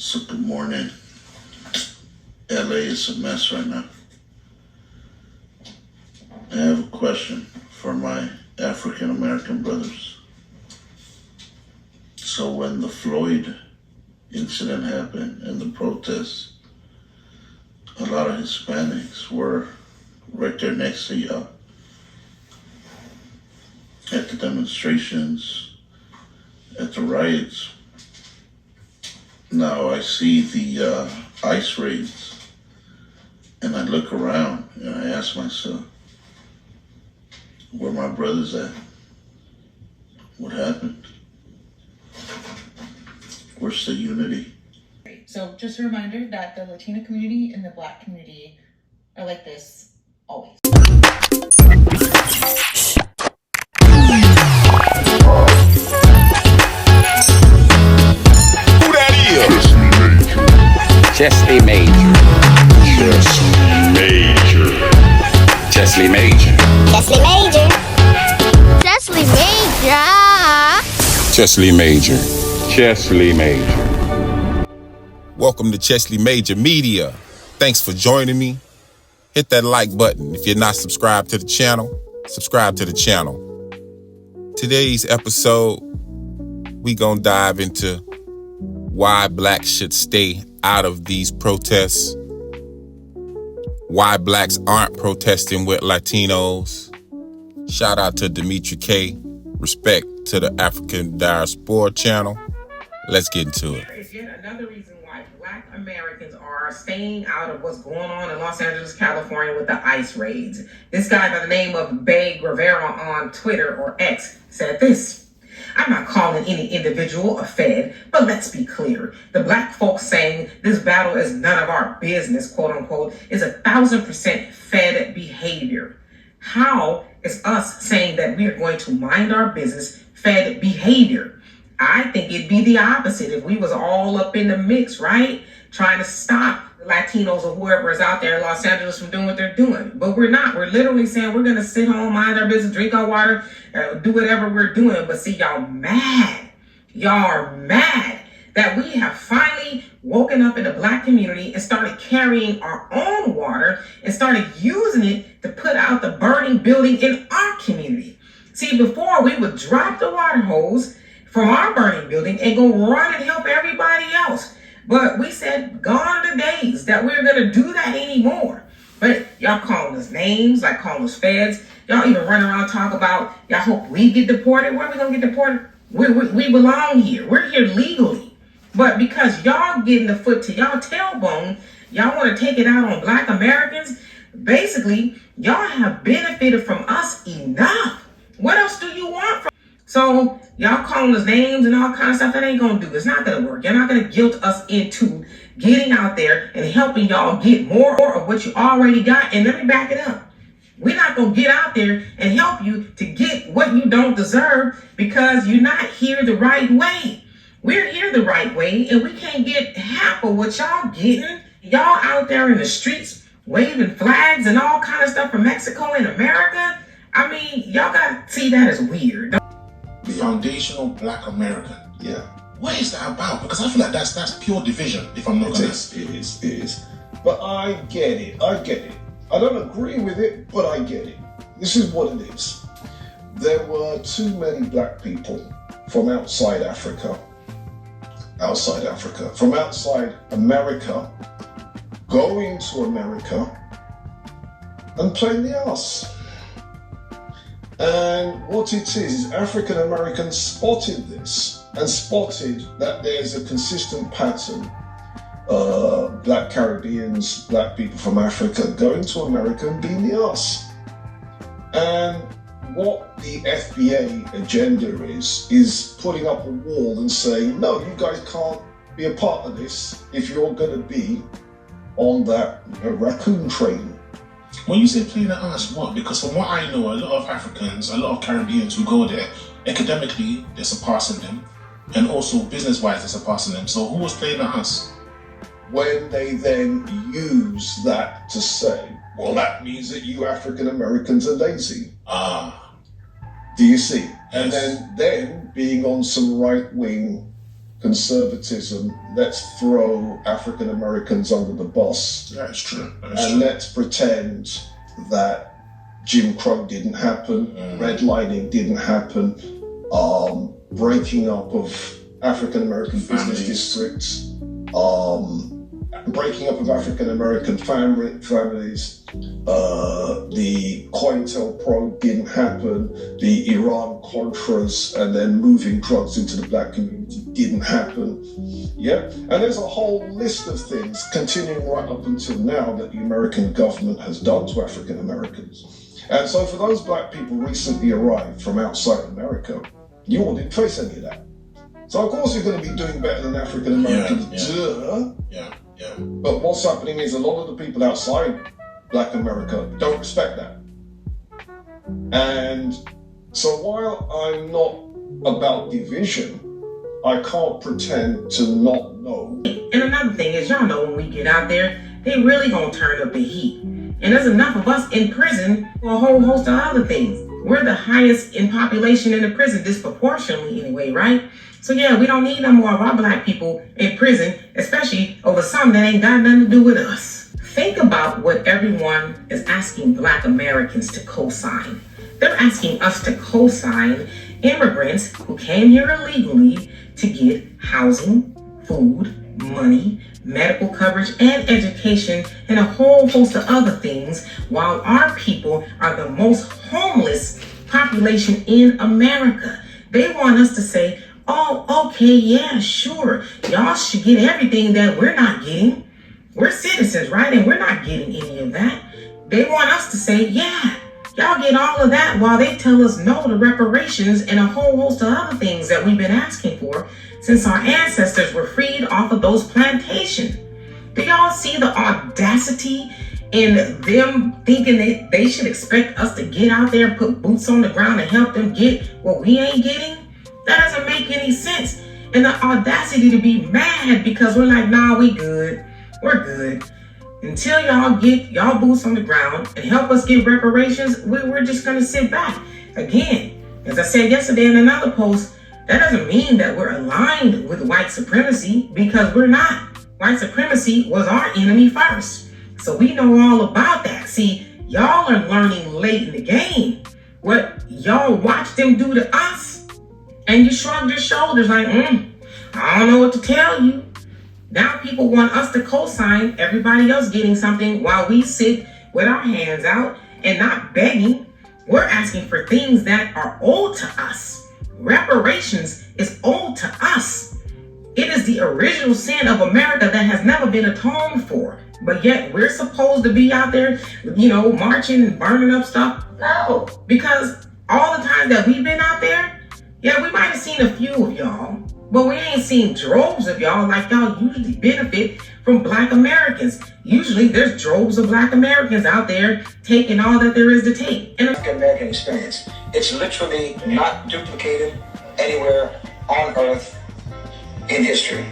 So good morning. LA is a mess right now. I have a question for my African American brothers. So when the Floyd incident happened and the protests, a lot of Hispanics were right there next to y'all at the demonstrations, at the riots. Now I see the ICE raids and I look around and I ask myself, where my brothers at? What happened? Where's the unity? So just a reminder that the Latino community and the Black community are like this always. Chesley Major. Chesley Major. Chesley Major. Chesley Major. Chesley Major. Chesley Major. Welcome to Chesley Major Media. Thanks for joining me. Hit that like button. If you're not subscribed to the channel, subscribe to the channel. Today's episode, we gonna dive into why blacks should stay out of these protests, why blacks aren't protesting with Latinos. Shout out to Demetra Kaye. Respect to the African Diaspora channel. Let's get into it. There is yet another reason why Black Americans are staying out of what's going on in Los Angeles, California with the ICE raids. This guy by the name of Bay Rivera on Twitter or X said this: I'm not calling any individual a Fed, but let's be clear. The black folks saying this battle is none of our business, quote unquote, is 1,000% Fed behavior. How is us saying that we are going to mind our business Fed behavior? I think it'd be the opposite if we was all up in the mix, right? Trying to stop the Latinos or whoever is out there in Los Angeles from doing what they're doing. But we're not. We're literally saying we're going to sit home, mind our business, drink our water, do whatever we're doing. But see, y'all mad. Y'all are mad that we have finally woken up in the Black community and started carrying our own water and started using it to put out the burning building in our community. See, before we would drop the water hose from our burning building and go run and help everybody else. But we said, gone are the days that we're going to do that anymore. But y'all calling us names, like calling us feds. Y'all even run around talk about, y'all hope we get deported. Where are we going to get deported? We belong here. We're here legally. But because y'all getting the foot to y'all tailbone, y'all want to take it out on Black Americans. Basically, y'all have benefited from us enough. What else do you want from? So y'all calling us names and all kind of stuff, that ain't gonna do. It's not gonna work. You're not gonna guilt us into getting out there and helping y'all get more of what you already got. And let me back it up. We're not gonna get out there and help you to get what you don't deserve because you're not here the right way. We're here the right way and we can't get half of what y'all getting. Y'all out there in the streets waving flags and all kind of stuff from Mexico and America. I mean, y'all gotta see that as weird. Foundational Black American. Yeah. What is that about? Because I feel like that's pure division, if I'm not honest. It is. But I get it. I don't agree with it, but I get it. This is what it is. There were too many black people from outside Africa, from outside America, going to America and playing the ass. And what it is African Americans spotted this and spotted that there's a consistent pattern. Black Caribbeans, black people from Africa going to America and being the ass. And what the FBA agenda is putting up a wall and saying, no, you guys can't be a part of this if you're going to be on that raccoon train. When you say playing the ass, what? Because from what I know, a lot of Africans, a lot of Caribbeans who go there, academically, they're surpassing them. And also business-wise, they're surpassing them. So who was playing the ass? When they then use that to say, well, that means that you African Americans are lazy. Do you see? Yes. And then being on some right-wing conservatism, let's throw African Americans under the bus. That's true. And let's pretend that Jim Crow didn't happen, redlining didn't happen, breaking up of African American business districts, breaking up of African American families, the COINTELPRO didn't happen, the Iran Contras and then moving drugs into the black community didn't happen. Yeah, and there's a whole list of things continuing right up until now that the American government has done to African Americans. And so for those black people recently arrived from outside America, you all didn't face any of that. So of course you're going to be doing better than African Americans. Yeah. But what's happening is a lot of the people outside Black America don't respect that. And so while I'm not about division, I can't pretend to not know. And another thing is, y'all know when we get out there, they really gonna turn up the heat. And there's enough of us in prison for a whole host of other things. We're the highest in population in the prison, disproportionately anyway, right? So yeah, we don't need no more of our black people in prison, especially over something that ain't got nothing to do with us. Think about what everyone is asking black Americans to co-sign. They're asking us to co-sign immigrants who came here illegally to get housing, food, money, medical coverage, and education, and a whole host of other things, while our people are the most homeless population in America. They want us to say, oh, okay, yeah, sure. Y'all should get everything that we're not getting. We're citizens, right? And we're not getting any of that. They want us to say, yeah, y'all get all of that, while they tell us no to reparations and a whole host of other things that we've been asking for since our ancestors were freed off of those plantations. Do y'all see the audacity in them thinking that they should expect us to get out there and put boots on the ground and help them get what we ain't getting? That doesn't make any sense. And the audacity to be mad because we're like, nah, we good. We're good. Until y'all get y'all boots on the ground and help us get reparations, we're just going to sit back. Again, as I said yesterday in another post, that doesn't mean that we're aligned with white supremacy, because we're not. White supremacy was our enemy first. So we know all about that. See, y'all are learning late in the game what y'all watched them do to us. And you shrugged your shoulders like, I don't know what to tell you. Now people want us to co-sign everybody else getting something while we sit with our hands out and not begging. We're asking for things that are owed to us. Reparations is owed to us. It is the original sin of America that has never been atoned for. But yet we're supposed to be out there, marching and burning up stuff. No, because all the time that we've been out there, yeah, we might have seen a few of y'all, but we ain't seen droves of y'all like y'all usually benefit from black Americans. Usually there's droves of black Americans out there taking all that there is to take. And African American experience, it's literally not duplicated anywhere on earth in history.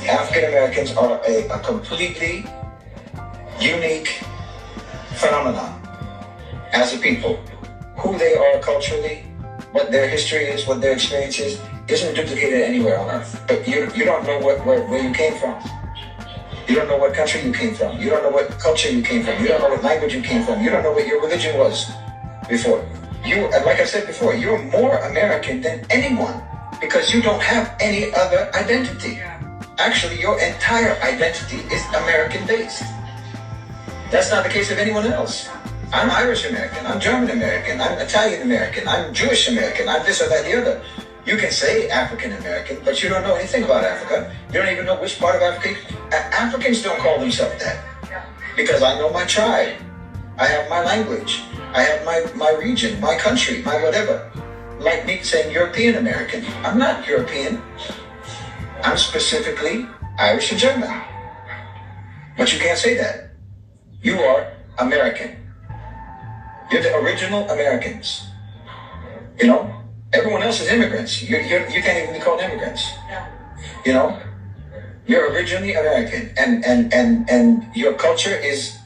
African Americans are a completely unique phenomenon as a people. Who they are culturally, what their history is, what their experience is, isn't duplicated anywhere on earth. But you don't know where you came from. You don't know what country you came from. You don't know what culture you came from. You don't know what language you came from. You don't know what your religion was before. Like I said before, you're more American than anyone because you don't have any other identity. Actually, your entire identity is American-based. That's not the case of anyone else. I'm Irish American, I'm German American, I'm Italian American, I'm Jewish American, I'm this or that, the other. You can say African American, but you don't know anything about Africa. You don't even know which part of Africa. Africans don't call themselves that. Because I know my tribe. I have my language. I have my region, my country, my whatever. Like me saying European American. I'm not European. I'm specifically Irish and German. But you can't say that. You are American. You're the original Americans. Everyone else is immigrants. You can't even be called immigrants. You're originally American, and your culture is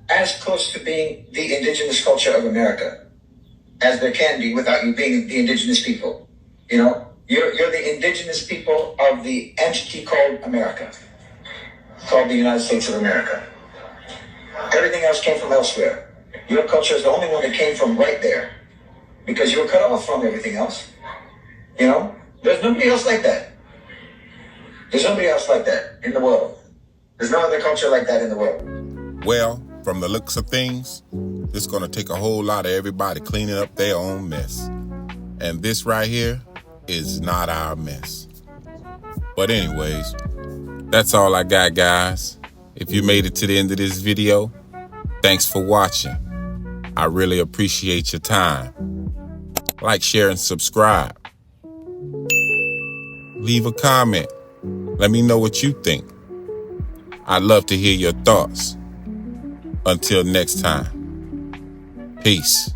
as close to being the indigenous culture of America as there can be without you being the indigenous people. You're the indigenous people of the entity called America, called the United States of America. Everything else came from elsewhere. Your culture is the only one that came from right there, because you were cut off from everything else. You know, there's nobody else like that. There's nobody else like that in the world. There's no other culture like that in the world. Well, from the looks of things, it's going to take a whole lot of everybody cleaning up their own mess. And this right here is not our mess. But anyways, that's all I got, guys. If you made it to the end of this video, thanks for watching. I really appreciate your time. Like, share, and subscribe. Leave a comment. Let me know what you think. I'd love to hear your thoughts. Until next time, peace.